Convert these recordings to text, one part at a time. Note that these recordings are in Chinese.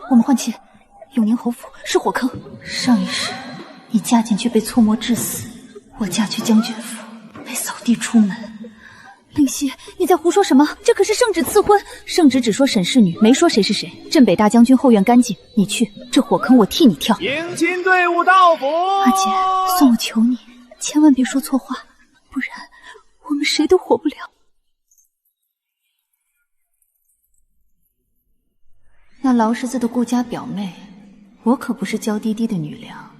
我们换气。永宁侯府是火坑，上一世你嫁进去被搓磨致死，我嫁去将军府被扫地出门。令熙，你在胡说什么？这可是圣旨赐婚，圣旨只说沈氏女，没说谁是谁。镇北大将军后院干净，你去，这火坑我替你跳。迎亲队伍到府。阿姐，算我求你，千万别说错话，不然我们谁都活不了。那劳什子的顾家表妹，我可不是娇滴滴的女良，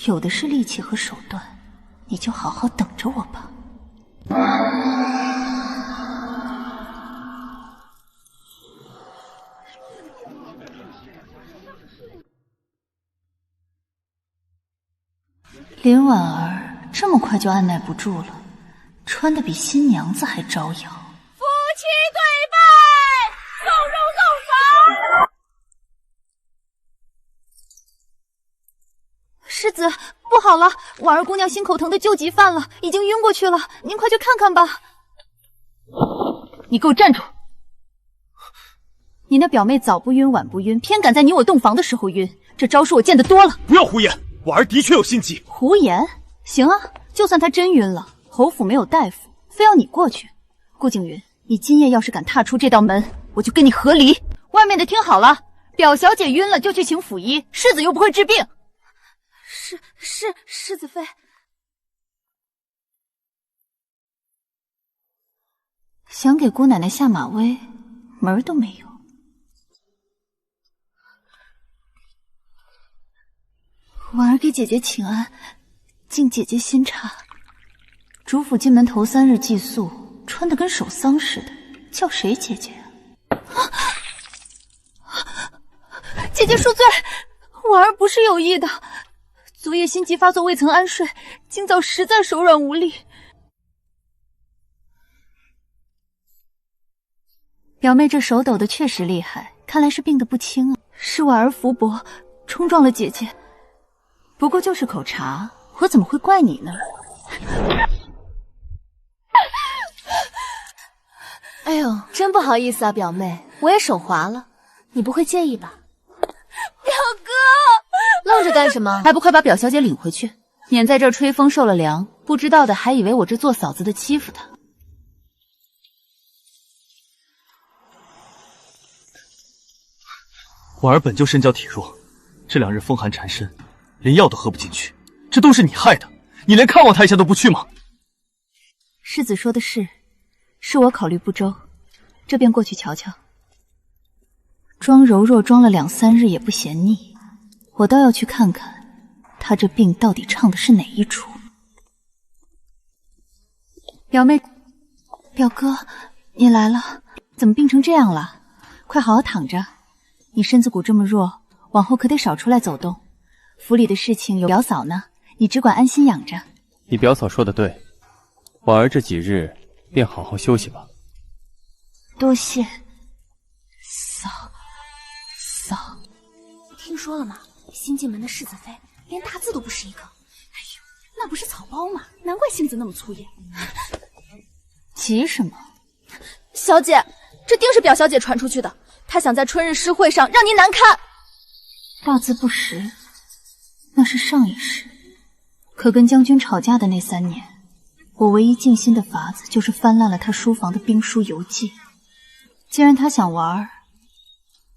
有的是力气和手段，你就好好等着我吧。林婉儿这么快就按耐不住了，穿得比新娘子还招摇。夫妻对拜，送肉送房。世子，不好了，婉儿姑娘心口疼的救急犯了，已经晕过去了，您快去看看吧。你给我站住！你那表妹早不晕晚不晕，偏赶在你我洞房的时候晕，这招数我见得多了。不要胡言，婉儿的确有心计。胡言？行啊，就算她真晕了，侯府没有大夫，非要你过去。顾景云，你今夜要是敢踏出这道门，我就跟你和离。外面的听好了，表小姐晕了就去请府医，世子又不会治病。是世子妃。想给姑奶奶下马威，门儿都没有。婉儿给姐姐请安，敬姐姐新茶。主府进门头3日祭宿，穿得跟守丧似的，叫谁姐姐啊？姐姐恕罪，婉儿不是有意的。昨夜心急发作，未曾安睡，今早实在手软无力。表妹这手抖的确实厉害，看来是病得不轻啊。是婉儿福薄，冲撞了姐姐。不过就是口茶，我怎么会怪你呢？哎呦，真不好意思啊，表妹，我也手滑了，你不会介意吧？表哥，愣着干什么？还不快把表小姐领回去，免在这儿吹风受了凉，不知道的还以为我这做嫂子的欺负她。婉儿本就身娇体弱，这2日风寒缠身，连药都喝不进去，这都是你害的。你连看望她一下都不去吗？世子说的是我考虑不周，这便过去瞧瞧。装柔弱装了2、3日也不嫌腻，我倒要去看看她这病到底唱的是哪一出。表妹，表哥，你来了，怎么病成这样了？快好好躺着，你身子骨这么弱，往后可得少出来走动。府里的事情有表嫂呢，你只管安心养着。你表嫂说的对，婉儿这几日便好好休息吧。多谢嫂。听说了吗？新进门的世子妃连大字都不识一个。哎呦，那不是草包吗？难怪性子那么粗野。急什么？小姐，这定是表小姐传出去的，她想在春日诗会上让您难堪。大字不识，那是上一世。可跟将军吵架的那3年，我唯一静心的法子就是翻烂了他书房的兵书游记。既然他想玩，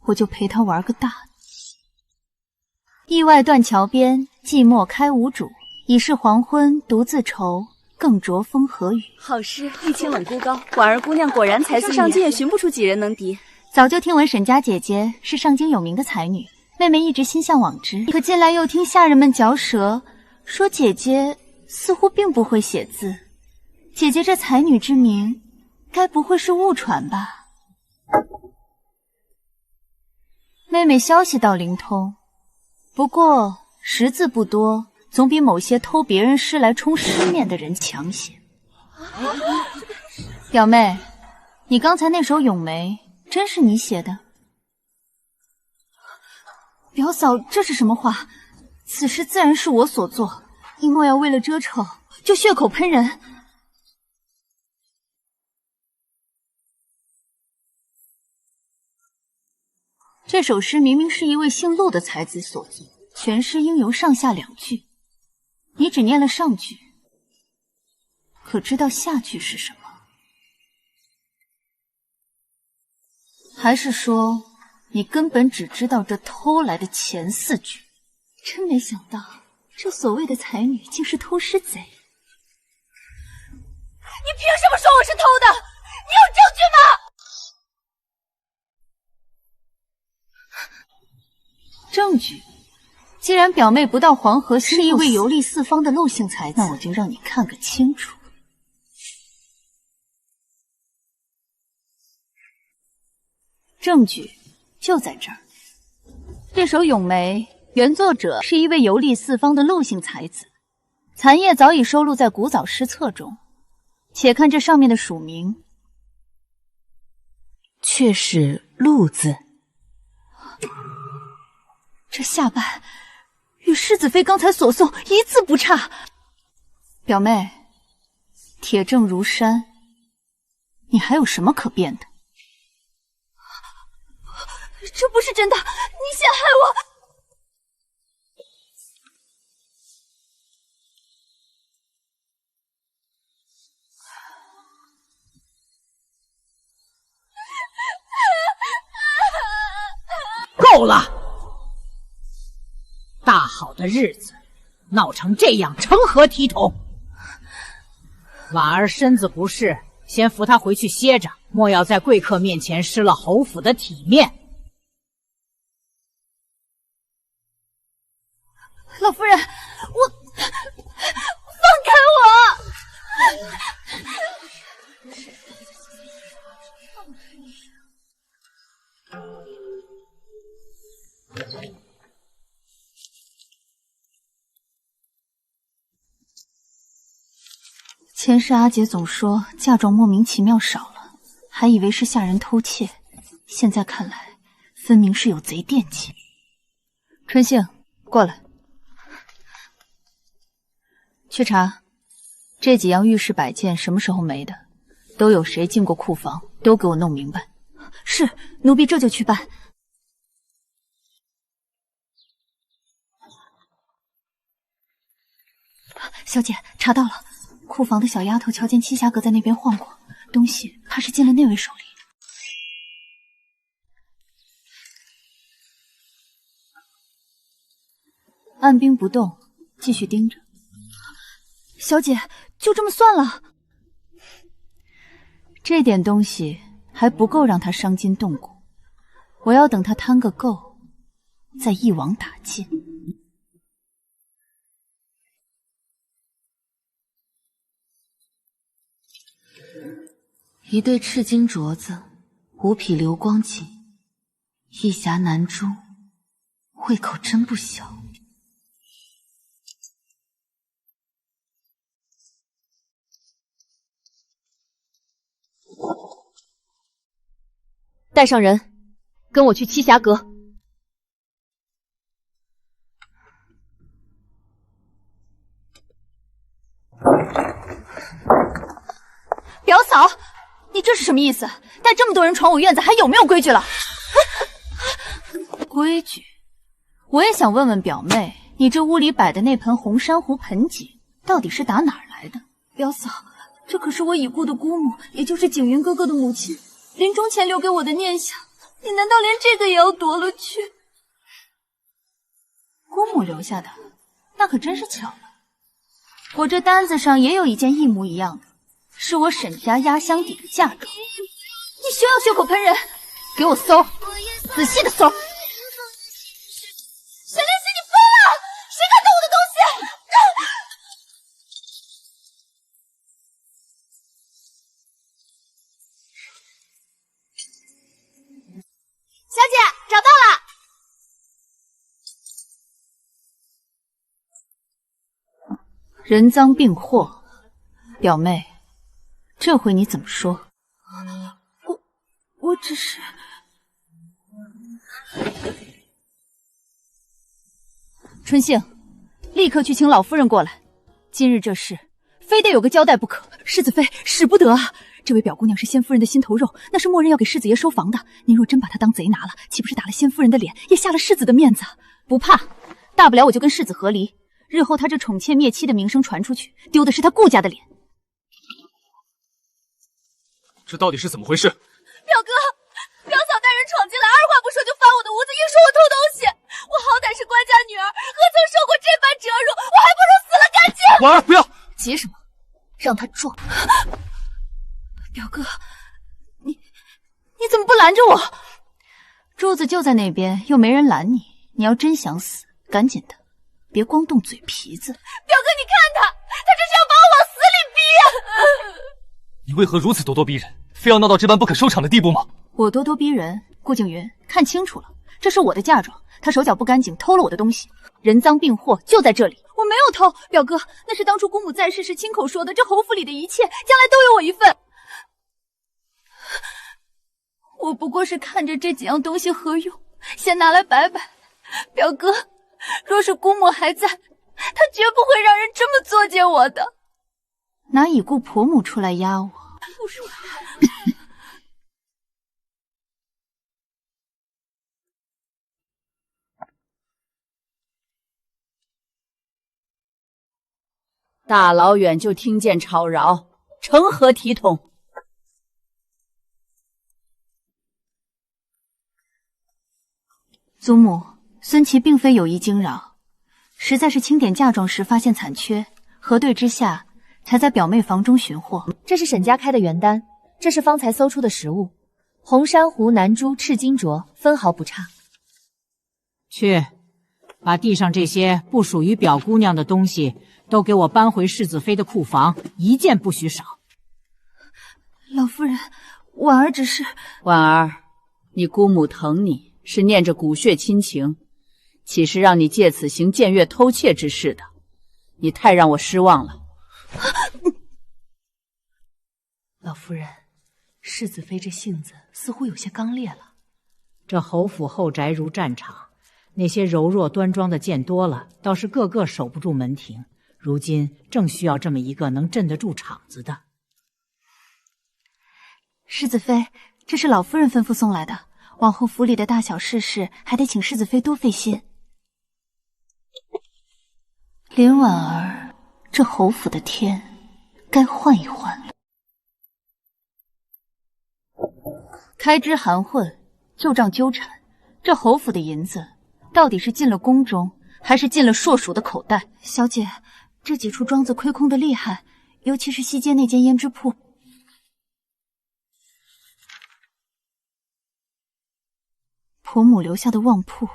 我就陪他玩个大的。意外断桥边，寂寞开无主。已是黄昏独自愁，更着风和雨。好诗玉清冷孤高，婉儿姑娘果然才思上京也寻不出几人能敌。早就听闻沈家姐姐是上京有名的才女，妹妹一直心向往之。可近来又听下人们嚼舌，说姐姐似乎并不会写字。姐姐这才女之名，该不会是误传吧？妹妹消息倒灵通，不过识字不多，总比某些偷别人诗来充诗面的人强些。表妹，你刚才那首咏梅真是你写的？表嫂，这是什么话？此诗自然是我所作，因莫要为了遮丑就血口喷人。这首诗明明是一位姓陆的才子所作，全诗应由上下2句，你只念了上句，可知道下句是什么？还是说你根本只知道这偷来的前4句？真没想到，这所谓的才女竟是偷诗贼。你凭什么说我是偷的？你有证据吗？证据？既然表妹不到黄河是一位游历四方的陆姓才子，那我就让你看个清楚。证据就在这儿。这首咏梅原作者是一位游历四方的陆姓才子，残页早已收录在古早诗册中。且看这上面的署名，却是陆字。这下半与世子妃刚才所诵一字不差。表妹，铁证如山，你还有什么可辩的？这不是真的，你陷害我！够了！大好的日子闹成这样，成何体统？婉儿身子不适，先扶她回去歇着，莫要在贵客面前失了侯府的体面。老夫人，放开我！前世阿姐总说嫁妆莫名其妙少了，还以为是下人偷窃，现在看来分明是有贼惦记。春杏，过来，去查这几样玉饰摆件什么时候没的，都有谁进过库房，都给我弄明白。是，奴婢这就去办。小姐，查到了，库房的小丫头瞧见栖霞阁在那边晃过，东西怕是进了那位手里。按兵不动，继续盯着。小姐，就这么算了？这点东西还不够让他伤筋动骨，我要等他贪个够，再一网打尽。一对赤金镯子，5匹流光锦，1匣南珠，胃口真不小。带上人，跟我去栖霞阁。表嫂，你这是什么意思？带这么多人闯我院子，还有没有规矩了？规矩？我也想问问表妹，你这屋里摆的那盆红珊瑚盆景，到底是打哪儿来的？表嫂，这可是我已故的姑母，也就是景云哥哥的母亲，临终前留给我的念想，你难道连这个也要夺了去？姑母留下的，那可真是巧了。我这单子上也有一件一模一样的，是我沈家压箱底的嫁妆。你休要血口喷人，给我搜，仔细的搜。沈灵溪，你疯了！谁敢动我的东西？小姐，找到了。人赃并获，表妹，这回你怎么说？我只是……春杏，立刻去请老夫人过来。今日这事，非得有个交代不可。世子妃，使不得啊！这位表姑娘是仙夫人的心头肉，那是默认要给世子爷收房的。您若真把她当贼拿了，岂不是打了仙夫人的脸，也下了世子的面子？不怕，大不了我就跟世子和离。日后他这宠妾灭妻的名声传出去，丢的是他顾家的脸。这到底是怎么回事？表哥，表嫂大人闯进来，二话不说就翻我的屋子，硬说我偷东西。我好歹是官家女儿，何曾受过这般折辱？我还不如死了干净。婉儿，不要！急什么？让他撞！表哥，你怎么不拦着我？柱子就在那边，又没人拦你。你要真想死，赶紧的，别光动嘴皮子。表哥，你看他这是要把我往死里逼。你为何如此咄咄逼人，非要闹到这般不可收场的地步吗？我咄咄逼人？顾景云，看清楚了，这是我的嫁妆，他手脚不干净，偷了我的东西，人赃并获就在这里。我没有偷，表哥，那是当初姑母在世时亲口说的，这侯府里的一切，将来都有我一份。我不过是看着这几样东西合用，先拿来摆摆。表哥，若是姑母还在，她绝不会让人这么作践我的。拿已故婆母出来压我，不是我。大老远就听见吵扰，成何体统？祖母，孙琦并非有意惊扰，实在是清点嫁妆时发现残缺，核对之下，才在表妹房中寻获。这是沈家开的原单，这是方才搜出的实物，红珊瑚、南珠、赤金镯，分毫不差。去，把地上这些不属于表姑娘的东西都给我搬回世子妃的库房，一件不许少。老夫人，婉儿只是……婉儿，你姑母疼你，是念着骨血亲情，岂是让你借此行僭越偷窃之事的？你太让我失望了。老夫人，世子妃这性子似乎有些刚烈了。这侯府后宅如战场，那些柔弱端庄的见多了，倒是个个守不住门庭。如今正需要这么一个能镇得住场子的。世子妃，这是老夫人吩咐送来的，往后府里的大小事还得请世子妃多费心。林婉儿，这侯府的天该换一换了。开枝含混，旧账纠缠，这侯府的银子到底是进了宫中，还是进了硕鼠的口袋？小姐，这几处庄子亏空的厉害，尤其是西街那间胭脂铺。婆母留下的旺铺，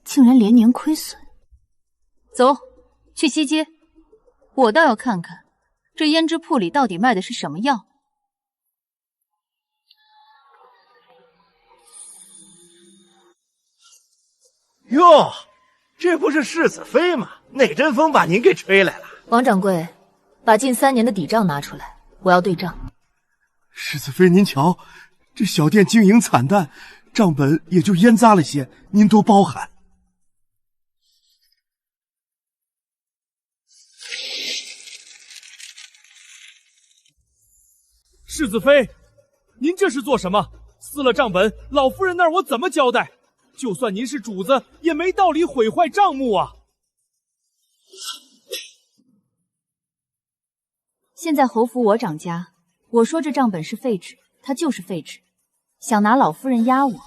竟然连年亏损。走，去西街，我倒要看看这胭脂铺里到底卖的是什么药。哟，这不是世子妃吗？哪阵风把您给吹来了？王掌柜，把近3年的底账拿出来，我要对账。世子妃，您瞧，这小店经营惨淡，账本也就烟杂了些，您多包涵。世子妃，您这是做什么？撕了账本，老夫人那儿我怎么交代？就算您是主子，也没道理毁坏账目啊！现在侯府我掌家，我说这账本是废纸，它就是废纸。想拿老夫人压我，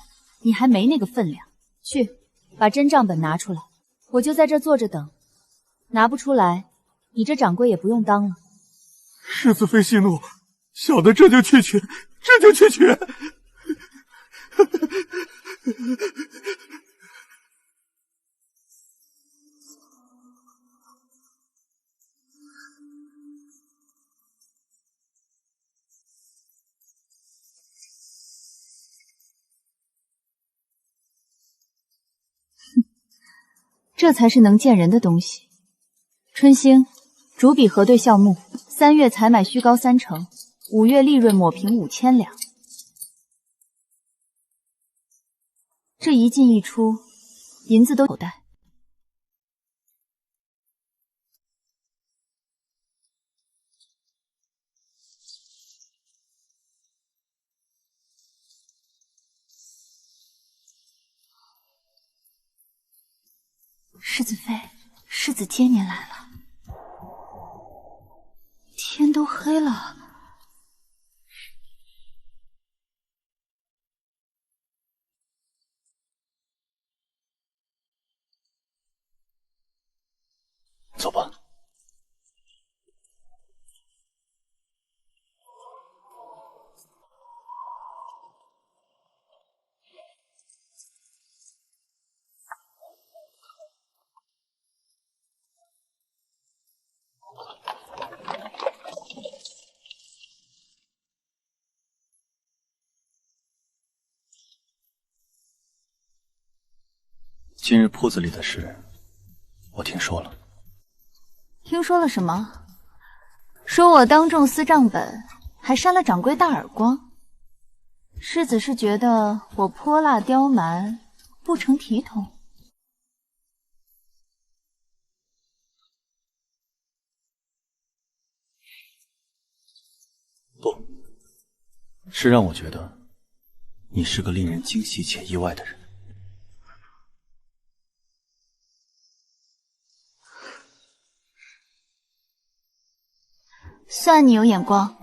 你还没那个分量。去，把真账本拿出来，我就在这坐着等。拿不出来，你这掌柜也不用当了。世子妃息怒，小的这就去取，这就去取。这才是能见人的东西。春兴，逐笔核对项目，3月采买虚高3成，5月利润抹平5000两。这一进一出，银子都口袋。世子妃，世子接您来了。天都黑了。走吧。今日铺子里的事，我听说了。听说了什么？说我当众撕账本，还扇了掌柜大耳光。世子是觉得我泼辣刁蛮，不成体统？不，是让我觉得你是个令人惊喜且意外的人。算你有眼光。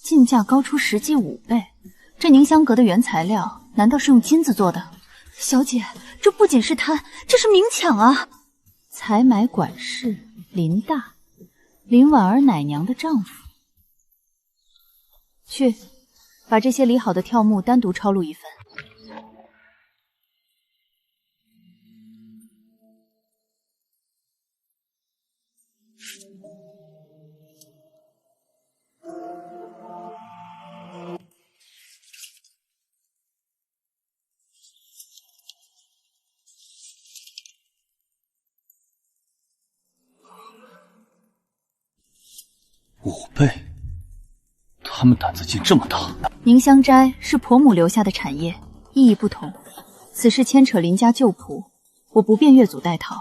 进价高出实际5倍，这凝香阁的原材料难道是用金子做的？小姐，这不仅是贪，这是明抢啊！采买管事林大，林婉儿奶娘的丈夫。去，把这些理好的跳目单独抄录一份。5倍，他们胆子竟这么大！凝香斋是婆母留下的产业，意义不同。此事牵扯林家旧仆，我不便越俎代庖，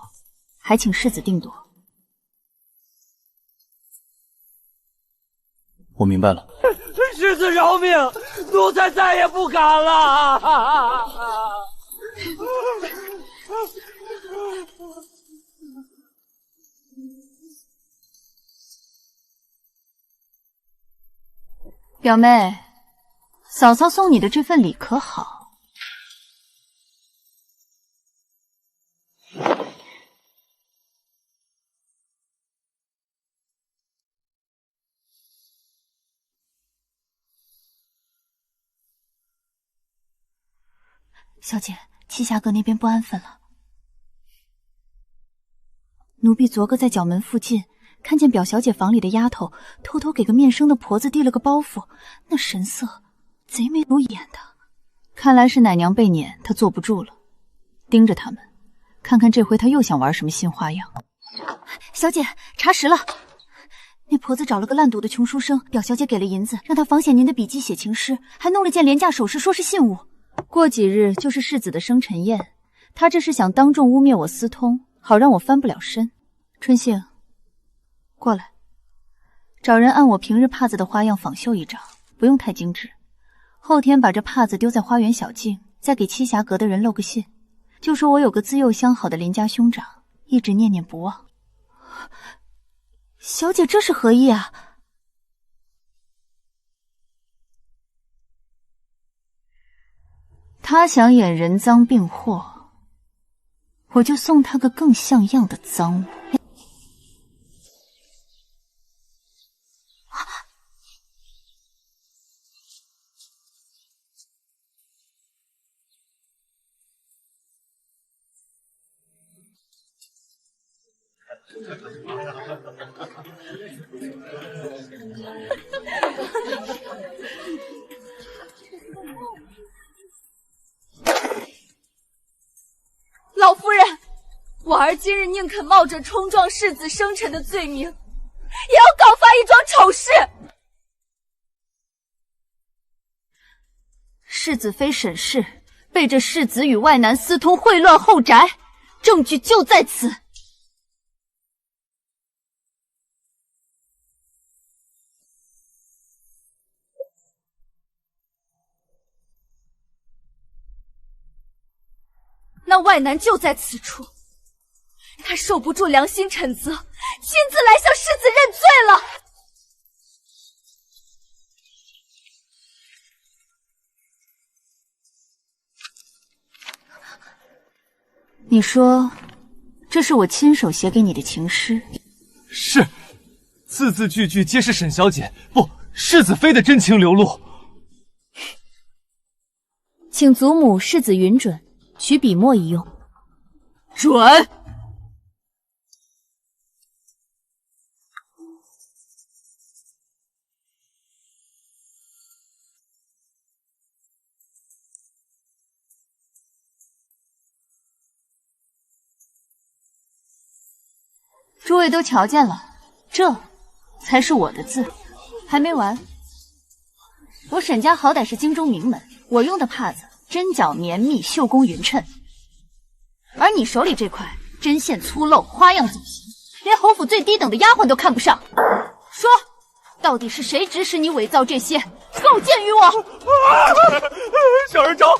还请世子定夺。我明白了。世子饶命，奴才再也不敢了。表妹，嫂嫂送你的这份礼可好？小姐，栖霞阁那边不安分了。奴婢昨个在角门附近看见表小姐房里的丫头偷偷给个面生的婆子递了个包袱，那神色贼眉鼠眼的，看来是奶娘被撵，她坐不住了，盯着他们，看看这回她又想玩什么新花样。小姐，查实了，那婆子找了个烂赌的穷书生，表小姐给了银子，让他仿写您的笔迹写情诗，还弄了件廉价首饰，说是信物。过几日就是世子的生辰宴，他这是想当众污蔑我私通，好让我翻不了身。春杏，过来，找人按我平日帕子的花样仿绣一张，不用太精致。后天把这帕子丢在花园小径，再给栖霞阁的人漏个信，就说我有个自幼相好的林家兄长，一直念念不忘。小姐这是何意啊？他想演人赃并获，我就送他个更像样的赃物。老夫人，婉儿今日宁肯冒着冲撞世子生辰的罪名，也要告发一桩丑事。世子妃沈氏被这世子与外男私通，秽乱后宅，证据就在此。那外男就在此处。他受不住良心谴责，亲自来向世子认罪了。你说，这是我亲手写给你的情诗？是，字字句句皆是沈小姐，不，世子妃的真情流露。请祖母世子允准，取笔墨一用。准。诸位都瞧见了，这才是我的字。还没完，我沈家好歹是京中名门，我用的帕子针脚绵密，绣工匀称，而你手里这块针线粗陋，花样走形，连侯府最低等的丫鬟都看不上。说，到底是谁指使你伪造这些，构陷于我？小人招，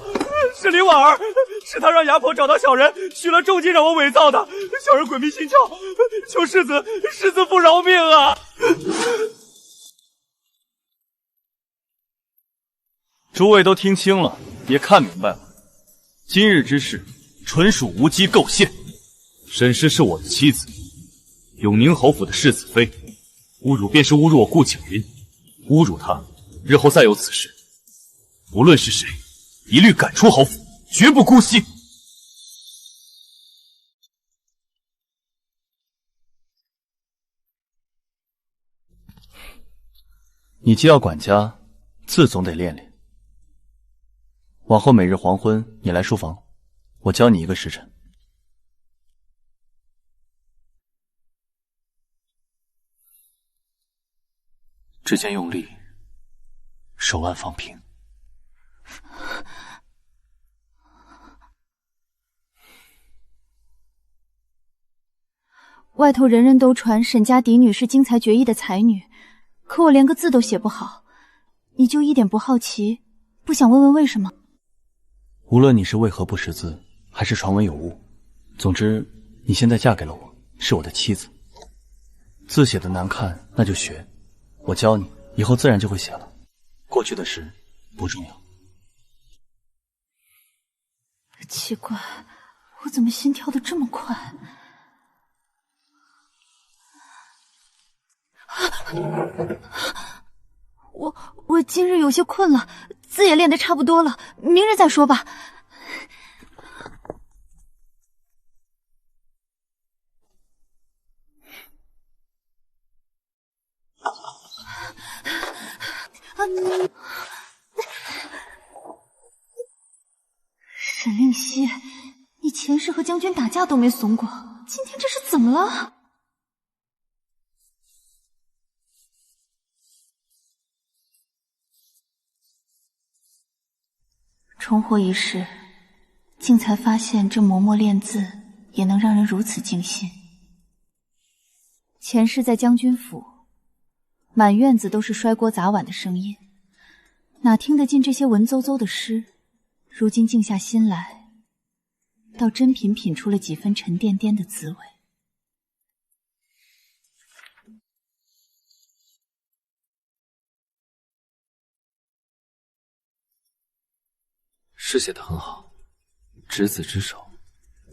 是李婉儿，是他让牙婆找到小人，许了重金让我伪造的。小人鬼迷心窍，求世子父饶命啊！诸位都听清了，也看明白了，今日之事纯属无稽构陷。沈氏是我的妻子，永宁侯府的世子妃，侮辱便是侮辱我顾景云，侮辱她，日后再有此事，无论是谁，一律赶出侯府，绝不姑息。你既要管家，字总得练练。往后每日黄昏，你来书房，我教你一个时辰。指尖用力，手腕放平。外头人人都传沈家嫡女是惊才绝艺的才女，可我连个字都写不好，你就一点不好奇，不想问问为什么？无论你是为何不识字，还是传闻有误，总之你现在嫁给了我，是我的妻子。字写的难看，那就学，我教你，以后自然就会写了。过去的事不重要。奇怪，我怎么心跳的这么快？我今日有些困了，字也练得差不多了，明日再说吧。沈令熙，你前世和将军打架都没怂过，今天这是怎么了？重活一世，竟才发现这嬷嬷练字也能让人如此惊心。前世在将军府，满院子都是摔锅砸碗的声音，哪听得进这些文绉绉的诗？如今静下心来，倒真品出了几分沉甸甸的滋味。诗写得很好，执子之手，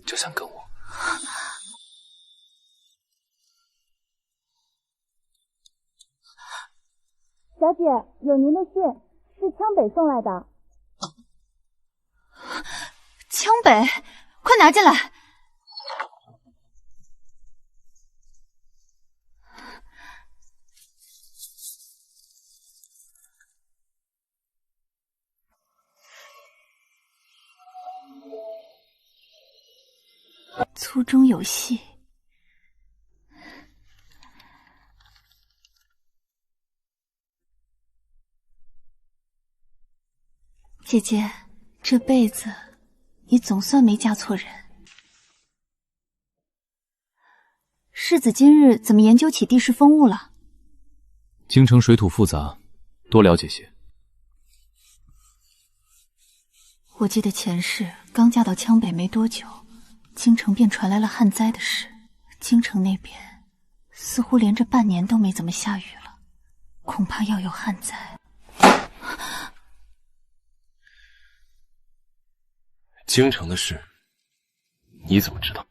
就想跟我。小姐，有您的信，是羌北送来的。羌北，快拿进来！粗中有细，姐姐，这辈子你总算没嫁错人。世子今日怎么研究起地势风物了？京城水土复杂，多了解些。我记得前世刚嫁到羌北没多久，京城便传来了旱灾的事。京城那边似乎连着半年都没怎么下雨了，恐怕要有旱灾。京城的事，你怎么知道？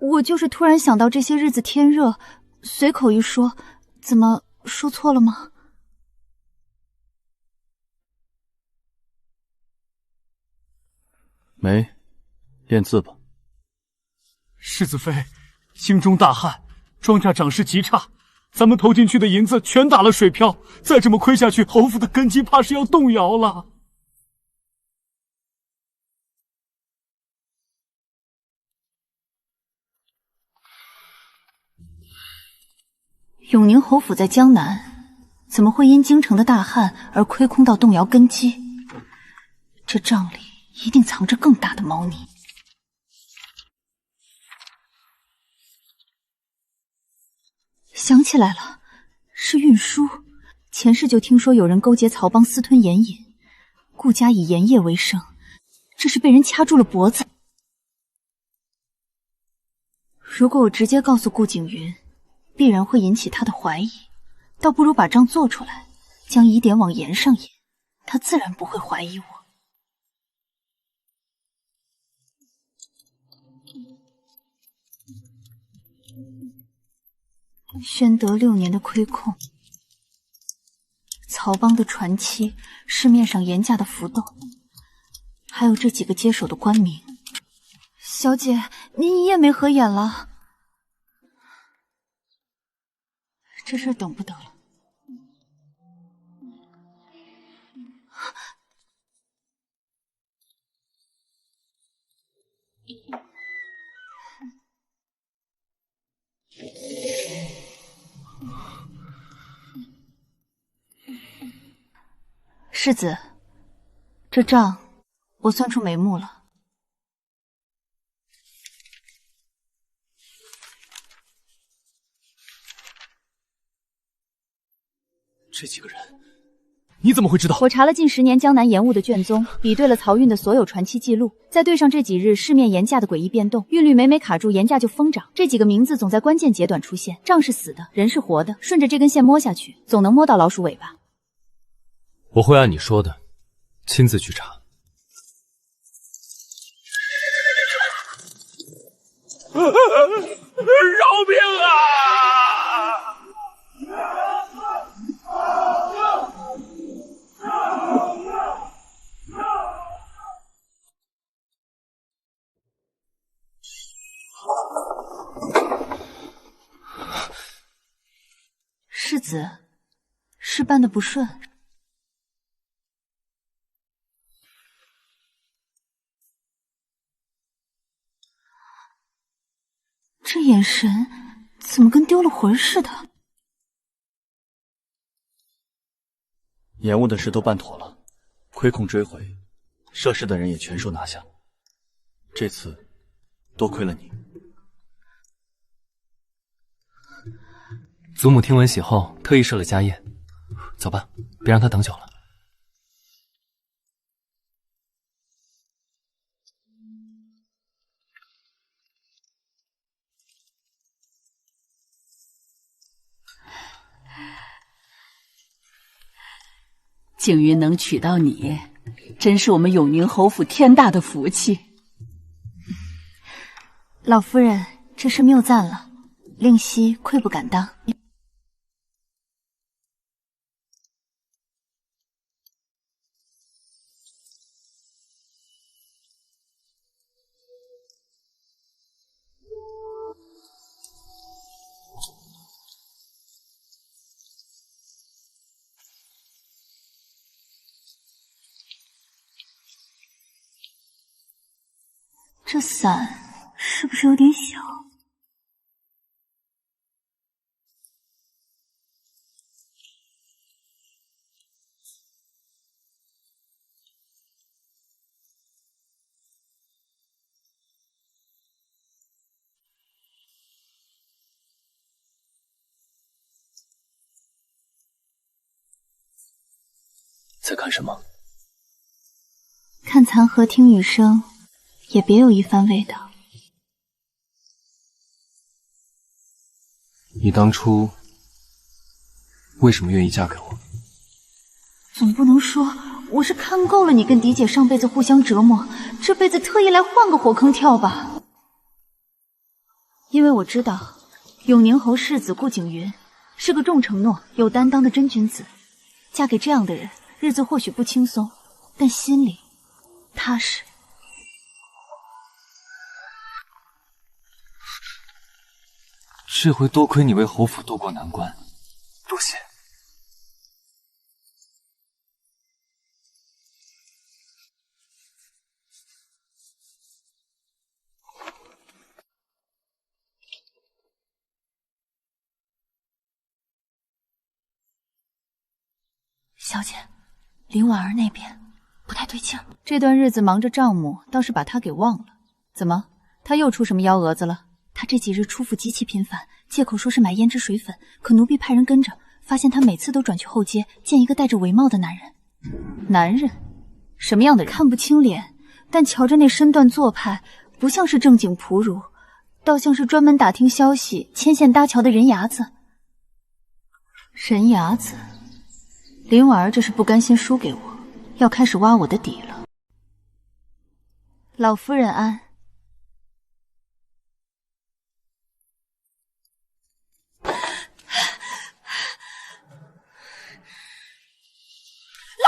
我就是突然想到这些日子天热，随口一说，怎么说错了吗？没，练字吧。世子妃，京中大旱，庄稼长势极差，咱们投进去的银子全打了水漂，再这么亏下去，侯府的根基怕是要动摇了。永宁侯府在江南，怎么会因京城的大旱而亏空到动摇根基？这账里一定藏着更大的猫腻。想起来了，是运输。前世就听说有人勾结曹帮私吞盐引，顾家以盐业为生，这是被人掐住了脖子。如果我直接告诉顾景云，必然会引起他的怀疑，倒不如把账做出来，将疑点往盐上引，他自然不会怀疑我。宣德6年的亏空，曹帮的传期，市面上盐价的浮动，还有这几个接手的官名。小姐，您一夜没合眼了，这事等不得了。世子，这账我算出眉目了。这几个人，你怎么会知道？我查了近10年江南盐务的卷宗，比对了漕运的所有传期记录，再对上这几日市面盐价的诡异变动，韵律每每卡住，盐价就疯涨。这几个名字总在关键节段出现，账是死的，人是活的，顺着这根线摸下去，总能摸到老鼠尾巴。我会按你说的，亲自去查。饶命啊！世子，事办得不顺。这眼神怎么跟丢了魂似的？延误的事都办妥了，亏空追回，涉事的人也全数拿下。这次多亏了你。祖母听闻喜后，特意设了家宴。走吧，别让她等久了。景云能娶到你，真是我们永宁侯府天大的福气。老夫人，这事谬赞了，令熙愧不敢当。这伞是不是有点小？在看什么？看残荷听雨声，也别有一番味道。你当初为什么愿意嫁给我？总不能说我是看够了你跟嫡姐上辈子互相折磨，这辈子特意来换个火坑跳吧？因为我知道永宁侯世子顾景云是个重承诺、有担当的真君子，嫁给这样的人，日子或许不轻松，但心里踏实。这回多亏你为侯府渡过难关，多谢。小姐，林婉儿那边不太对劲儿。这段日子忙着账目，倒是把她给忘了。怎么，她又出什么幺蛾子了？她这几日出府极其频繁，借口说是买胭脂水粉，可奴婢派人跟着，发现她每次都转去后街见一个戴着围帽的男人。男人？什么样的人？看不清脸，但瞧着那身段做派，不像是正经仆儒，倒像是专门打听消息、牵线搭桥的人牙子。人牙子？林婉儿这是不甘心输给我，要开始挖我的底了。老夫人安。老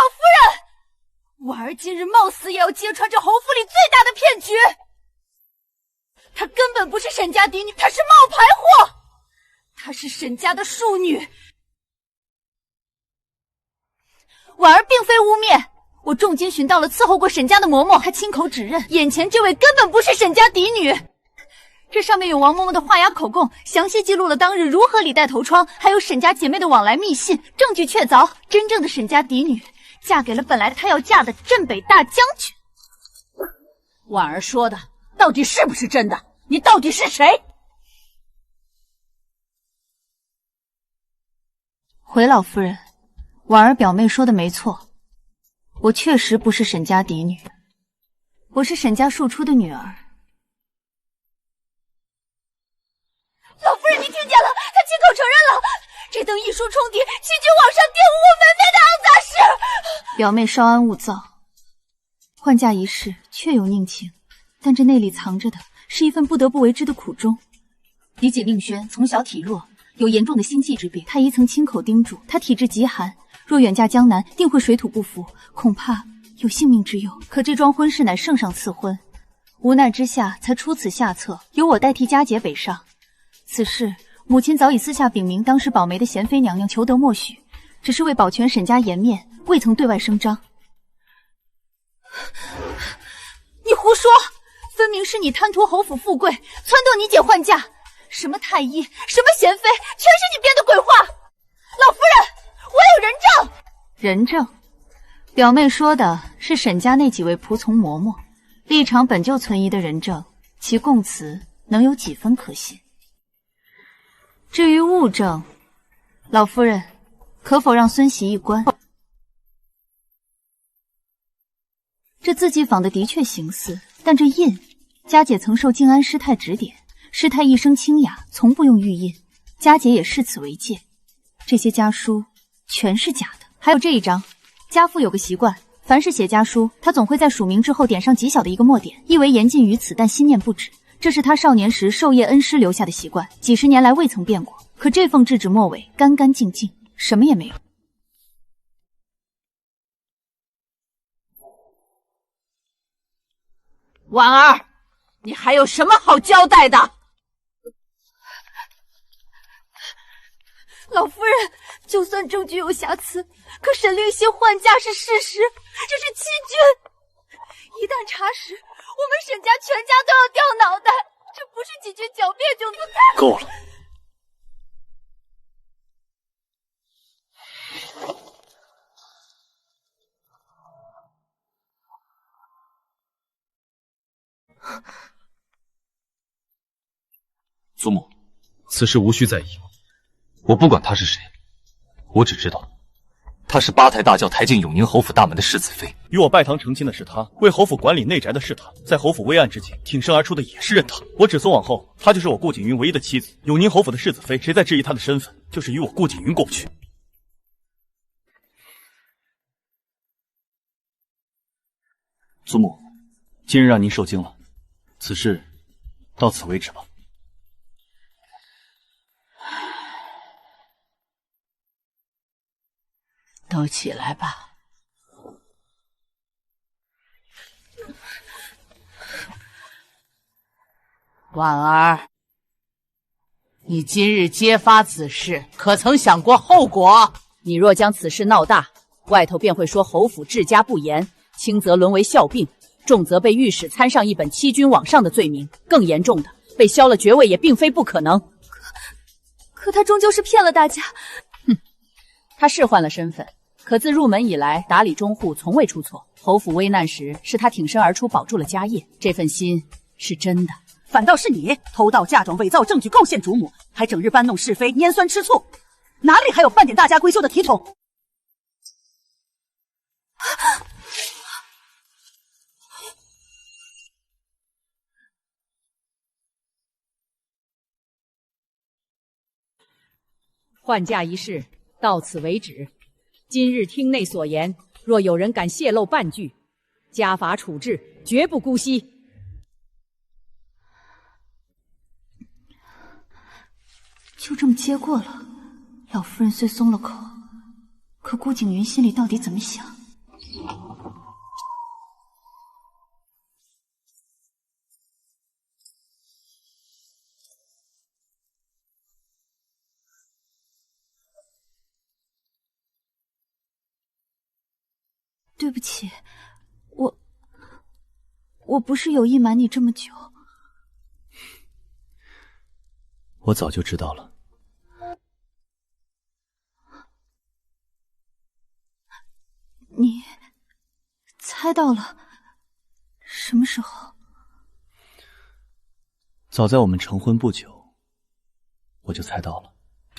夫人，婉儿今日冒死也要揭穿这侯府里最大的骗局。她根本不是沈家嫡女，她是冒牌货，她是沈家的庶女。婉儿并非污蔑，我重金寻到了伺候过沈家的嬷嬷，她亲口指认，眼前这位根本不是沈家嫡女。这上面有王嬷嬷的画押口供，详细记录了当日如何李代投窗，还有沈家姐妹的往来密信，证据确凿。真正的沈家嫡女嫁给了本来她要嫁的镇北大将军。婉儿说的到底是不是真的？你到底是谁？回老夫人，婉儿表妹说的没错，我确实不是沈家嫡女，我是沈家庶出的女儿。老夫人，您听见了，她亲口承认了，这等一书冲敌，欺君罔上，玷污我门楣的肮杂事。表妹稍安勿躁，换嫁一事确有佞情，但这内里藏着的是一份不得不为之的苦衷。嫡姐宁轩从小体弱，有严重的心悸之病，太医曾亲口叮嘱，她体质极寒，若远嫁江南，定会水土不服，恐怕有性命之忧。可这桩婚事乃圣上赐婚，无奈之下才出此下策，由我代替佳姐北上。此事母亲早已私下禀明当时保媒的贤妃娘娘，求得默许，只是为保全沈家颜面，未曾对外声张。你胡说！分明是你贪图侯府富贵，撺掇你姐换嫁。什么太医，什么贤妃，全是你编的鬼话！老夫人，我有人证。人证？表妹说的是沈家那几位仆从嬷嬷，立场本就存疑的人证，其供词能有几分可信？至于物证，老夫人可否让孙媳一观？这字迹仿的的确形似，但这印，佳姐曾受静安师太指点，师太一生清雅，从不用玉印，佳姐也视此为戒。这些家书全是假的。还有这一张，家父有个习惯，凡是写家书，他总会在署名之后点上极小的一个墨点，意为言尽于此，但心念不止。这是他少年时授业恩师留下的习惯，几十年来未曾变过。可这封制纸末尾干干净净，什么也没有。婉儿，你还有什么好交代的？老夫人，就算证据有瑕疵，可沈令熙换嫁是事实，这是欺君。一旦查实，我们沈家全家都要掉脑袋，这不是几句狡辩就能……够了！祖母，此事无需在意，我不管他是谁，我只知道她是八抬大轿抬进永宁侯府大门的世子妃。与我拜堂成亲的是她，为侯府管理内宅的是她，在侯府危案之际挺身而出的也是任她。我指从往后，她就是我顾景云唯一的妻子，永宁侯府的世子妃，谁再质疑她的身份，就是与我顾景云过不去。祖母，今日让您受惊了，此事到此为止吧。都起来吧。婉儿，你今日揭发此事，可曾想过后果？你若将此事闹大，外头便会说侯府治家不严，轻则沦为笑柄，重则被御史参上一本欺君罔上的罪名，更严重的被削了爵位也并非不可能。可他终究是骗了大家。哼，他是换了身份，可自入门以来，打理中户从未出错。侯府危难时，是他挺身而出，保住了家业，这份心是真的。反倒是你偷盗嫁妆，伪造证据，构陷主母，还整日搬弄是非，拈酸吃醋，哪里还有半点大家闺秀的体统？换嫁一事到此为止。今日厅内所言，若有人敢泄露半句，家法处置，绝不姑息。就这么接过了。老夫人虽松了口，可顾景云心里到底怎么想？对不起，我不是有意瞒你这么久。我早就知道了。你猜到了？什么时候？早在我们成婚不久，我就猜到了。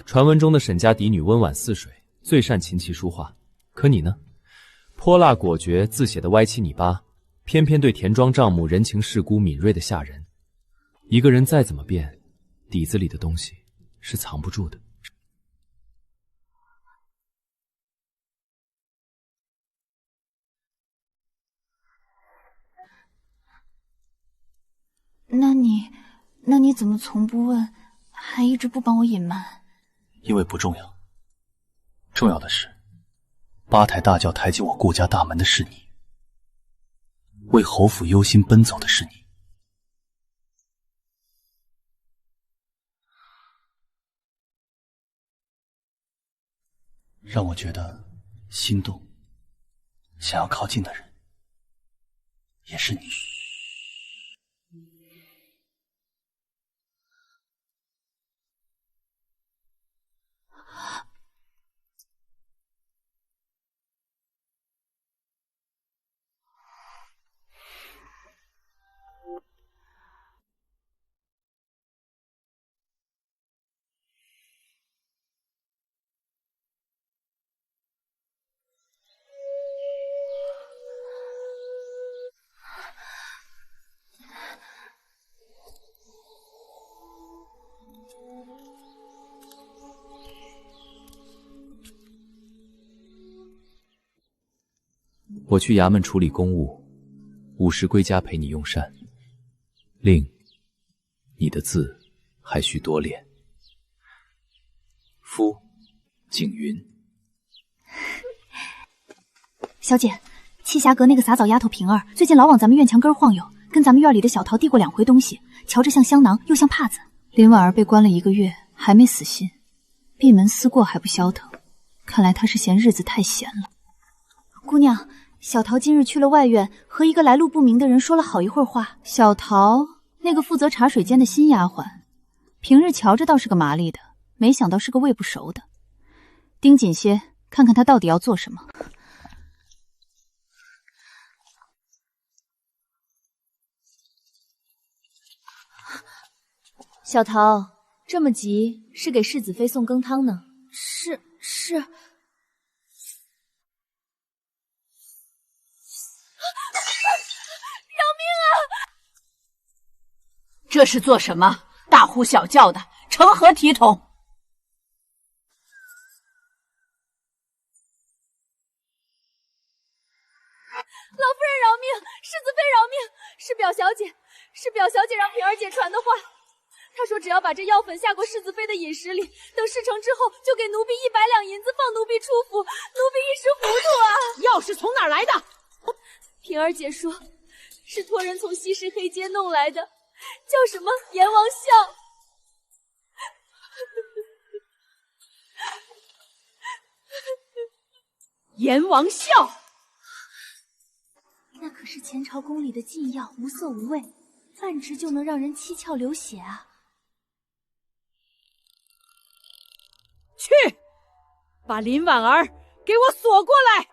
传闻中的沈家嫡女温婉似水，最善琴棋书画，可你呢？泼辣果决，字写的歪七扭八，偏偏对田庄丈母人情世故敏锐的吓人。一个人再怎么变，底子里的东西是藏不住的。那你怎么从不问，还一直不帮我隐瞒？因为不重要，重要的是，八抬大轿抬进我顾家大门的是你，为侯府忧心奔走的是你。让我觉得心动、想要靠近的人，也是你。我去衙门处理公务，午时归家陪你用膳。令，你的字还需多练。夫，景云。小姐，栖霞阁那个洒澡丫头平儿，最近老往咱们院墙根晃悠，跟咱们院里的小桃递过2回东西，瞧着像香囊又像帕子。林婉儿被关了1个月，还没死心，闭门思过还不消停，看来她是嫌日子太闲了。姑娘，小桃今日去了外院，和一个来路不明的人说了好一会儿话。小桃，那个负责茶水间的新丫鬟，平日瞧着倒是个麻利的，没想到是个胃不熟的。盯紧些，看看她到底要做什么。小桃，这么急，是给世子妃送羹汤呢？是。这是做什么？大呼小叫的，成何体统？老夫人饶命，世子妃饶命！是表小姐让平儿姐传的话。她说只要把这药粉下过世子妃的饮食里，等事成之后，就给奴婢100两银子，放奴婢出府。奴婢一时糊涂啊！药是从哪儿来的？平儿姐说，是托人从西市黑街弄来的，叫什么阎王笑。阎王笑，那可是前朝宫里的禁药，无色无味，泛吃就能让人七窍流血啊！去，把林婉儿给我锁过来！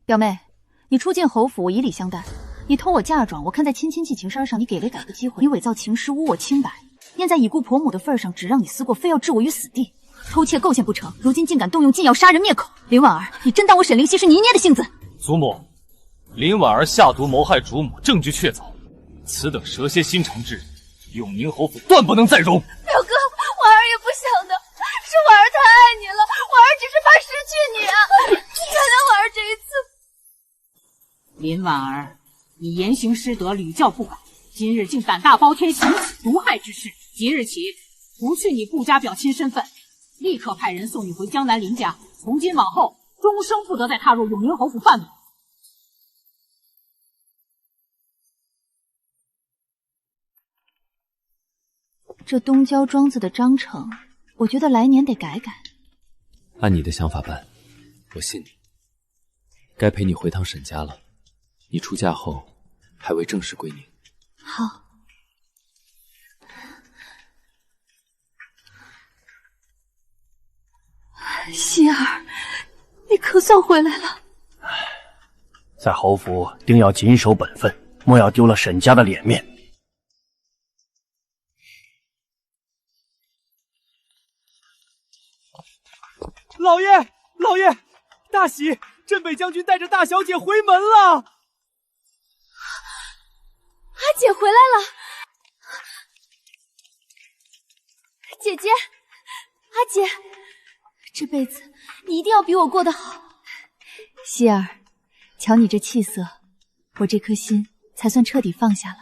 表妹，你初见侯府，我以礼相待。你偷我嫁妆，我看在亲戚情深上，你给改个机会。你伪造情诗，污我清白，念在已故婆母的份上，只让你思过，非要置我于死地。偷窃构陷不成，如今竟敢动用禁药杀人灭口。林婉儿，你真当我沈灵溪是你捏的性子？祖母，林婉儿下毒谋害主母，证据确凿，此等蛇蝎心肠之人，永宁侯府断不能再容。表哥，婉儿也不想的，是婉儿太爱你了，婉儿只是怕失去你啊！原谅婉儿这一次。林婉儿，你言行失德，屡教不改，今日竟胆大包天，行起毒害之事。即日起，除去你顾家表亲身份，立刻派人送你回江南林家。从今往后，终生不得再踏入永宁侯府范围。这东郊庄子的章程，我觉得来年得改改。按你的想法办，我信你。该陪你回趟沈家了。你出嫁后，还未正式归宁。好。希儿，你可算回来了。在侯府定要谨守本分，莫要丢了沈家的脸面。老爷，老爷，大喜！镇北将军带着大小姐回门了。阿姐回来了，姐姐，阿姐，这辈子你一定要比我过得好。希儿，瞧你这气色，我这颗心才算彻底放下了。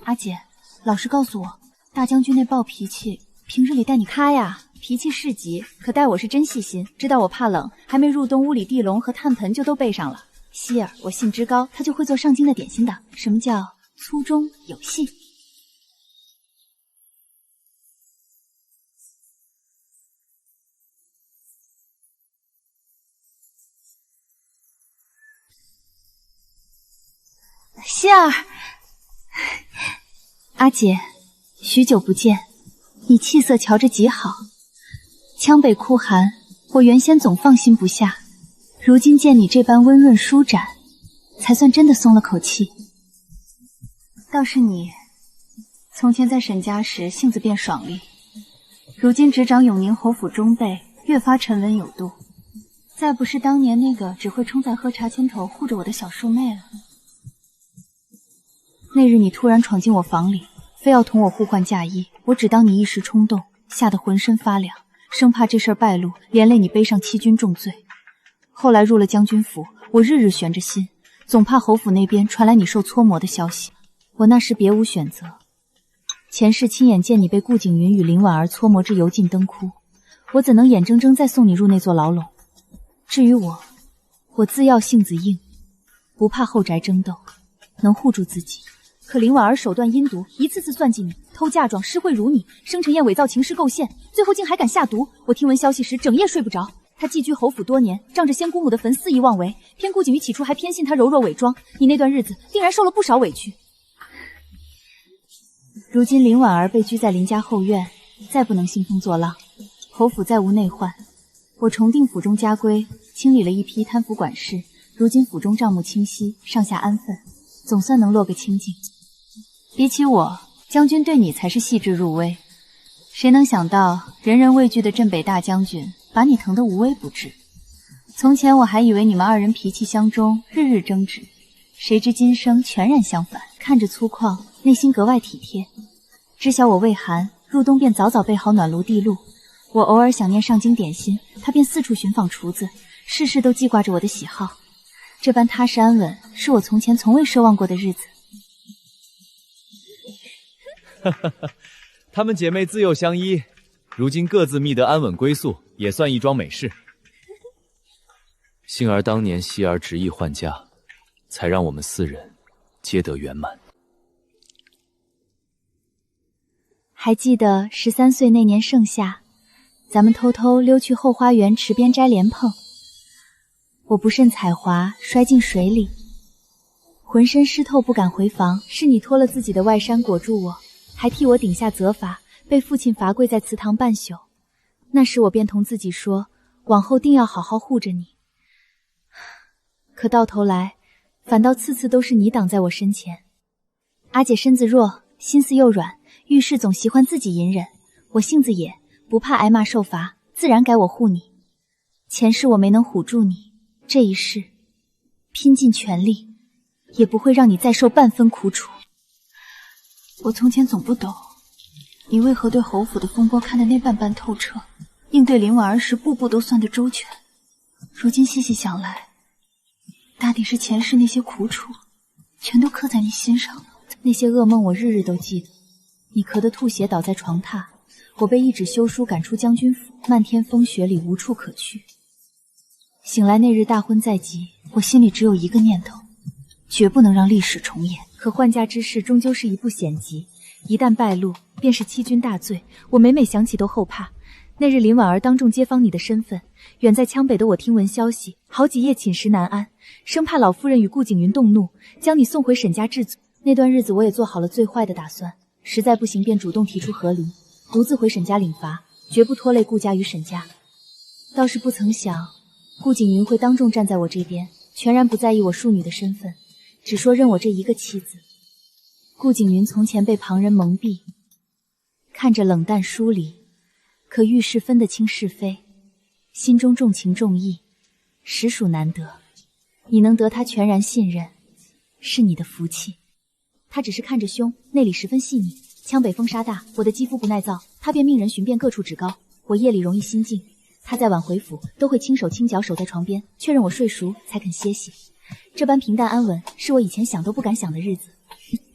阿姐，老实告诉我，大将军那暴脾气，平日里待你他呀，脾气是急，可待我是真细心，知道我怕冷，还没入冬，屋里地笼和炭盆就都备上了。希儿，我兴之高，他就会做上京的点心的。什么叫粗中有细？希儿。阿姐，许久不见，你气色瞧着极好。羌北酷寒，我原先总放心不下，如今见你这般温润舒展，才算真的松了口气。倒是你，从前在沈家时性子便爽利，如今执掌永宁侯府中备，越发沉稳有度。再不是当年那个只会冲在喝茶牵头护着我的小淑妹了。那日你突然闯进我房里，非要同我互换嫁衣，我只当你一时冲动，吓得浑身发凉，生怕这事儿败露，连累你背上欺君重罪。后来入了将军府，我日日悬着心，总怕侯府那边传来你受搓磨的消息。我那时别无选择，前世亲眼见你被顾景云与林婉儿搓磨至油尽灯枯，我怎能眼睁睁再送你入那座牢笼？至于我自要性子硬，不怕后宅争斗，能护住自己。可林婉儿手段阴毒，一次次算计你，偷嫁妆，施贿辱你，生辰宴伪造情诗构陷，最后竟还敢下毒。我听闻消息时，整夜睡不着。她寄居侯府多年，仗着仙姑母的坟肆意妄为，偏顾景瑜起初还偏信她柔弱伪装，你那段日子定然受了不少委屈。如今林婉儿被拘在林家后院，再不能兴风作浪，侯府再无内患，我重定府中家规，清理了一批贪腐管事，如今府中账目清晰，上下安分。总算能落个清净。比起我，将军对你才是细致入微。谁能想到，人人畏惧的镇北大将军把你疼得无微不至？从前我还以为你们二人脾气相中，日日争执，谁知今生全然相反，看着粗犷，内心格外体贴。知晓我畏寒，入冬便早早备好暖炉地露。我偶尔想念上京点心，他便四处寻访厨子，事事都记挂着我的喜好。这般踏实安稳，是我从前从未奢望过的日子。她们姐妹自幼相依，如今各自觅得安稳归宿，也算一桩美事。幸而当年希儿执意换嫁，才让我们4人皆得圆满。还记得13岁那年盛夏，咱们偷偷溜去后花园池边摘莲蓬，我不慎踩滑，摔进水里，浑身湿透，不敢回房。是你脱了自己的外衫裹住我，还替我顶下责罚，被父亲罚跪在祠堂半宿。那时我便同自己说，往后定要好好护着你。可到头来，反倒次次都是你挡在我身前。阿姐身子弱，心思又软，遇事总喜欢自己隐忍。我性子野，不怕挨骂受罚，自然该我护你。前世我没能唬住你，这一世拼尽全力，也不会让你再受半分苦楚。我从前总不懂，你为何对侯府的风波看得那般透彻，应对林婉儿时步步都算得周全。如今细细想来，大抵是前世那些苦楚，全都刻在你心上了。那些噩梦我日日都记得，你咳得吐血倒在床榻，我被一纸休书赶出将军府，漫天风雪里无处可去。醒来那日大婚在即，我心里只有一个念头，绝不能让历史重演。可换嫁之事终究是一步险棋，一旦败露，便是欺君大罪。我每每想起都后怕。那日林婉儿当众揭发你的身份，远在羌北的我听闻消息，好几夜寝食难安，生怕老夫人与顾景云动怒，将你送回沈家治罪。那段日子我也做好了最坏的打算，实在不行便主动提出和离，独自回沈家领罚，绝不拖累顾家与沈家。倒是不曾想，顾景云会当众站在我这边，全然不在意我庶女的身份，只说认我这一个妻子。顾景云从前被旁人蒙蔽，看着冷淡疏离，可遇事分得清是非，心中重情重义，实属难得。你能得他全然信任，是你的福气。他只是看着凶，内里十分细腻。羌北风沙大，我的肌肤不耐燥，他便命人寻遍各处指膏。我夜里容易心悸，他在晚回府都会轻手轻脚守在床边，确认我睡熟才肯歇息。这般平淡安稳，是我以前想都不敢想的日子。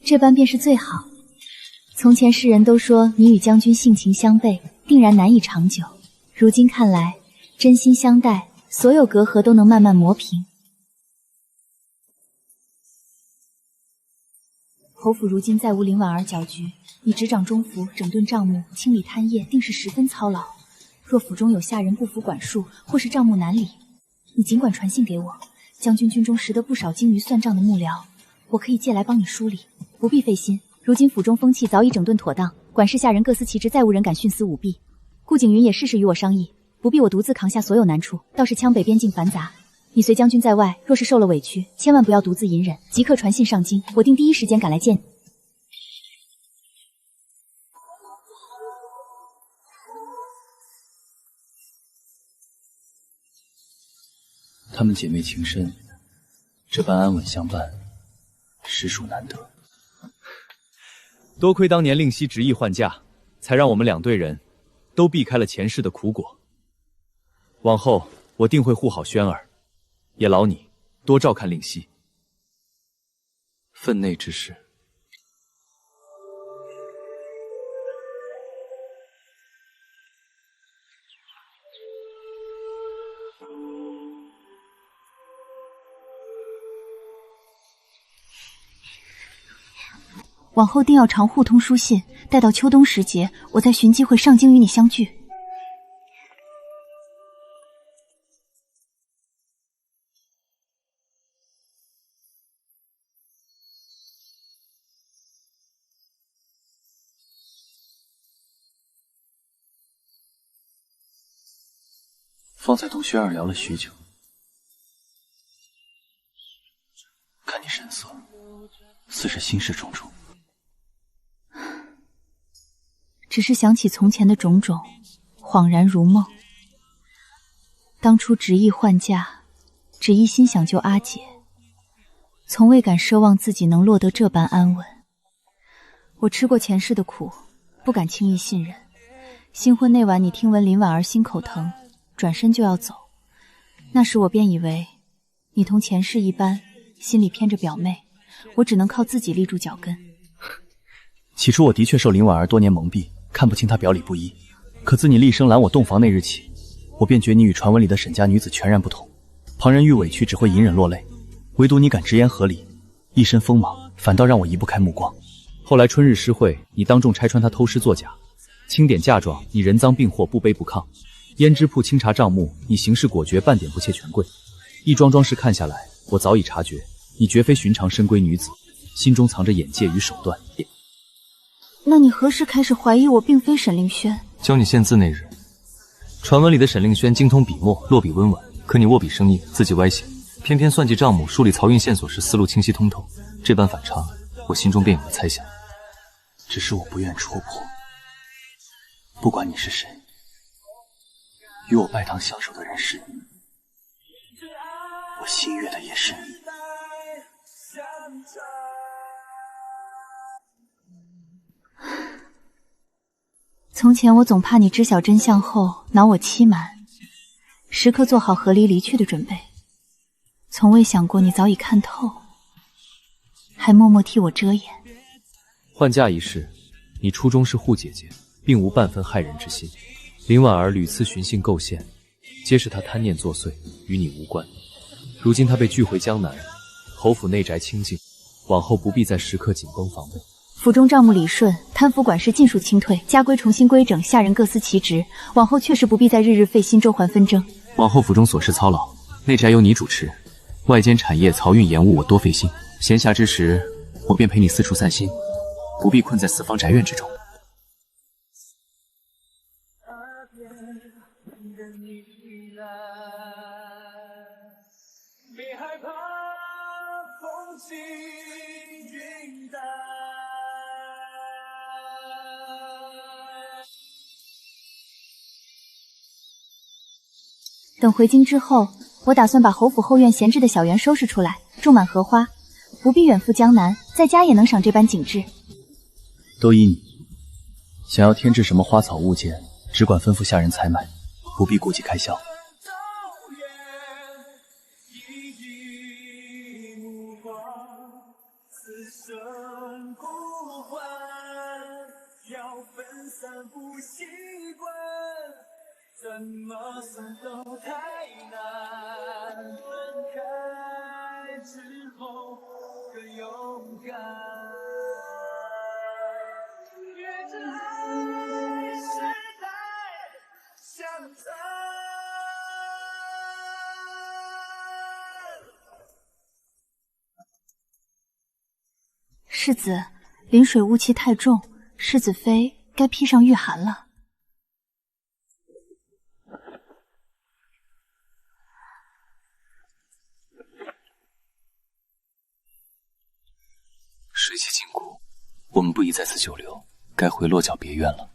这般便是最好。从前世人都说你与将军性情相悖，定然难以长久。如今看来，真心相待，所有隔阂都能慢慢磨平。侯府如今再无林婉儿搅局，你执掌中府，整顿账目，清理摊业，定是十分操劳。若府中有下人不服管束，或是账目难理，你尽管传信给我。将军军中识得不少精于算账的幕僚，我可以借来帮你梳理，不必费心。如今府中风气早已整顿妥当，管事下人各司其职，再无人敢徇私舞弊。顾景云也事事与我商议，不必我独自扛下所有难处。倒是羌北边境繁杂，你随将军在外，若是受了委屈，千万不要独自隐忍，即刻传信上京，我定第一时间赶来见你。她们姐妹情深，这般安稳相伴，实属难得。多亏当年令熙执意换嫁，才让我们2队人都避开了前世的苦果。往后我定会护好轩儿，也劳你多照看令熙。分内之事，往后定要常互通书信，待到秋冬时节，我再寻机会上京与你相聚。方才同轩儿聊了许久，看你神色，自是心事重重。只是想起从前的种种，恍然如梦。当初执意换嫁，只一心想救阿姐，从未敢奢望自己能落得这般安稳。我吃过前世的苦，不敢轻易信任。新婚那晚，你听闻林婉儿心口疼，转身就要走，那时我便以为你同前世一般，心里偏着表妹，我只能靠自己立住脚跟。起初我的确受林婉儿多年蒙蔽，看不清她表里不一。可自你厉声拦我洞房那日起，我便觉你与传闻里的沈家女子全然不同。旁人遇委屈只会隐忍落泪，唯独你敢直言合理，一身锋芒，反倒让我移不开目光。后来春日诗会，你当众拆穿她偷师作假，清点嫁妆，你人赃并获，不卑不亢；胭脂铺清查账目，你行事果决，半点不怯权贵。一桩桩事看下来，我早已察觉，你绝非寻常深闺女子，心中藏着眼界与手段。那你何时开始怀疑我并非沈令轩？教你献字那日，传闻里的沈令轩精通笔墨，落笔温婉，可你握笔生硬，字迹歪斜，偏偏算计账目，梳理漕运线索时思路清晰通透，这般反差，我心中便有了猜想。只是我不愿戳破。不管你是谁，与我拜堂相守的人是你，我心悦的也是你。从前我总怕你知晓真相后恼我欺瞒，时刻做好和离去的准备，从未想过你早已看透，还默默替我遮掩。换嫁一事，你初衷是护姐姐，并无半分害人之心。林婉儿屡次寻衅构陷，皆是她贪念作祟，与你无关。如今她被拒回江南，侯府内宅清静，往后不必再时刻紧绷防卫。府中账目理顺，贪腐管事尽数清退，家规重新规整，下人各司其职，往后确实不必再日日费心周环纷争。往后府中琐事操劳，内宅由你主持，外间产业漕运延误我多费心。闲暇之时，我便陪你四处散心，不必困在四方宅院之中。等回京之后，我打算把侯府后院闲置的小园收拾出来，种满荷花，不必远赴江南，在家也能赏这般景致。都依你，想要添置什么花草物件，只管吩咐下人采买，不必顾及开销。怎么算都太难，分开之后更勇敢，越着爱时代相残。世子，临水雾气太重，世子妃该披上御寒了。水气禁锢，我们不宜在此久留，该回落脚别院了。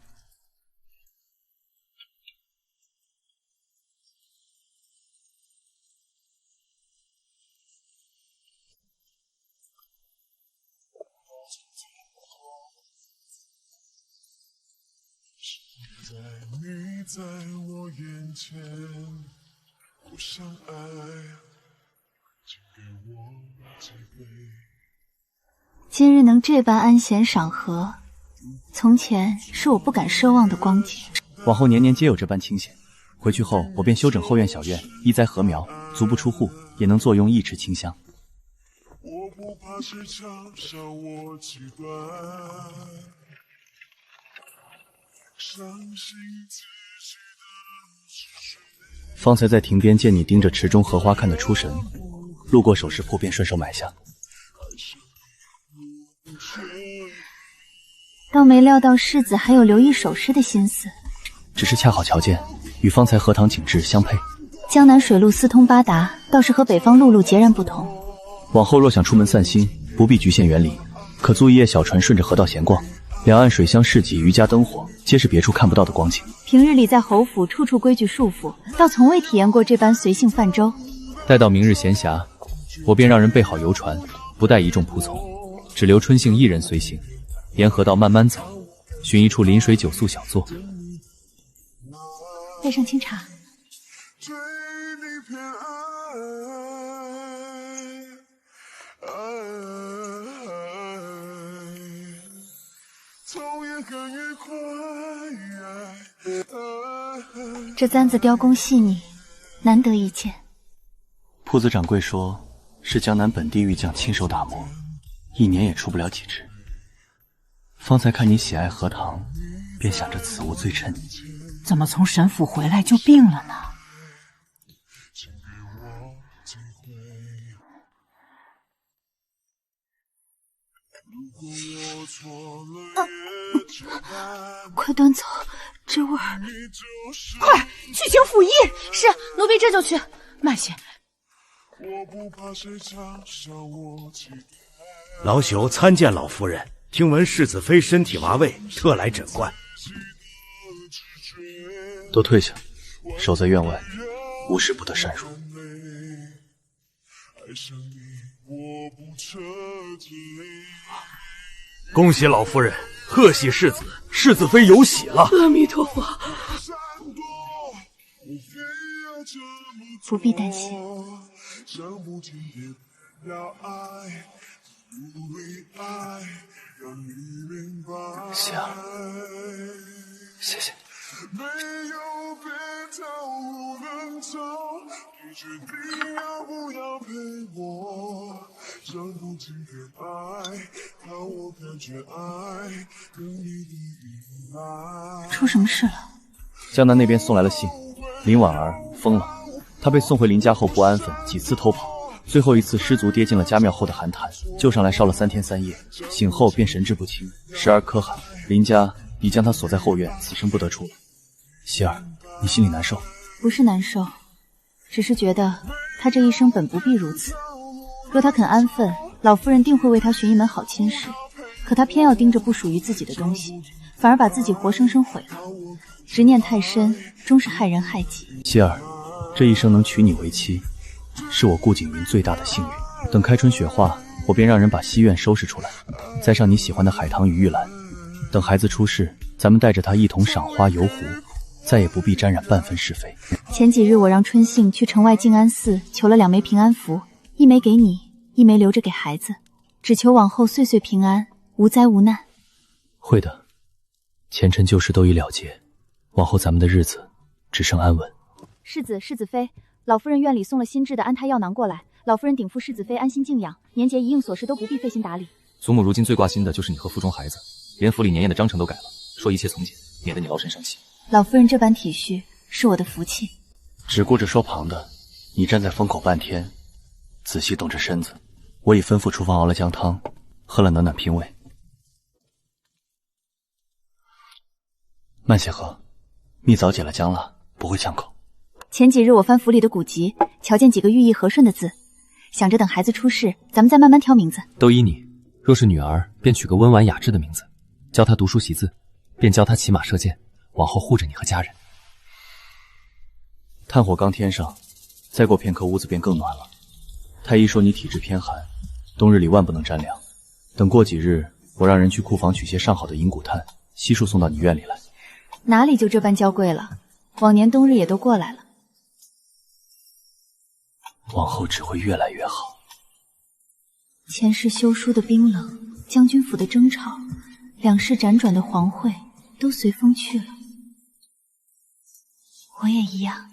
你在我眼前，不相爱，请给我几杯。今日能这般安闲赏荷，从前是我不敢奢望的光景。往后年年皆有这般清闲。回去后，我便修整后院小院，移栽禾苗，足不出户也能坐拥一池清香。我不怕是嘲笑我极端，伤心自己的方才在亭边见你盯着池中荷花看得出神，路过首饰铺便顺手买下。倒没料到世子还有留意首饰的心思，只是恰好瞧见，与方才荷塘景致相配。江南水路四通八达，倒是和北方陆路截然不同。往后若想出门散心，不必局限园里，可租一叶小船顺着河道闲逛，两岸水乡市集、渔家灯火，皆是别处看不到的光景。平日里在侯府处处规矩束缚，倒从未体验过这般随性泛舟。待到明日闲暇，我便让人备好游船，不带一众仆从，只留春杏一人随行，沿河道慢慢走，寻一处临水酒宿小坐。备上清茶。这簪子雕工细腻，难得一见。铺子掌柜说，是江南本地玉匠亲手打磨，1年也出不了几只。方才看你喜爱荷塘，便想着此物最衬你。怎么从沈府回来就病了呢？快端走，这味儿！快去请府医！是，奴婢这就去。慢些。老朽参见老夫人，听闻世子妃身体乏味，特来诊冠。都退下，守在院外，无事不得擅入。恭喜老夫人，贺喜世子，世子妃有喜了。阿弥陀佛，不必担心。喜儿，谢谢。出什么事了？江南那边送来了信，林婉儿疯了。她被送回林家后不安分，几次偷跑，最后一次失足跌进了家庙后的寒潭，救上来烧了3天3夜，醒后便神志不清，时而咳喊。林家已将她锁在后院，此生不得出。喜儿，你心里难受？不是难受，只是觉得他这一生本不必如此。若他肯安分，老夫人定会为他寻一门好亲事。可他偏要盯着不属于自己的东西，反而把自己活生生毁了。执念太深，终是害人害己。喜儿，这一生能娶你为妻，是我顾景云最大的幸运。等开春雪化，我便让人把西院收拾出来，栽上你喜欢的海棠与玉兰。等孩子出世，咱们带着他一同赏花游湖，再也不必沾染半分是非。前几日我让春杏去城外静安寺求了2枚平安符，一枚给你，一枚留着给孩子，只求往后岁岁平安，无灾无难。会的，前尘旧事都已了结，往后咱们的日子只剩安稳。世子妃，老夫人院里送了新制的安胎药囊过来，老夫人禀赋世子妃安心静养，年节一应琐事都不必费心打理。祖母如今最挂心的就是你和腹中孩子，连府里年宴的章程都改了，说一切从简，免得你劳神伤气。老夫人这般体恤，是我的福气。只顾着说旁的，你站在风口半天，仔细动着身子。我已吩咐厨房熬了姜汤，喝了暖暖平胃。慢些喝，蜜枣解了姜辣，不会呛口。前几日我翻府里的古籍，瞧见几个寓意和顺的字，想着等孩子出世，咱们再慢慢挑名字。都依你，若是女儿，便取个温婉雅致的名字，教她读书习字，便教她骑马射箭，往后护着你和家人。炭火刚添上，再过片刻屋子便更暖了。太医说你体质偏寒，冬日里万不能沾凉。等过几日，我让人去库房取些上好的银骨炭，悉数送到你院里来。哪里就这般娇贵了？往年冬日也都过来了。往后只会越来越好。前世修书的冰冷，将军府的争吵，两世辗转的皇会，都随风去了。我也一样。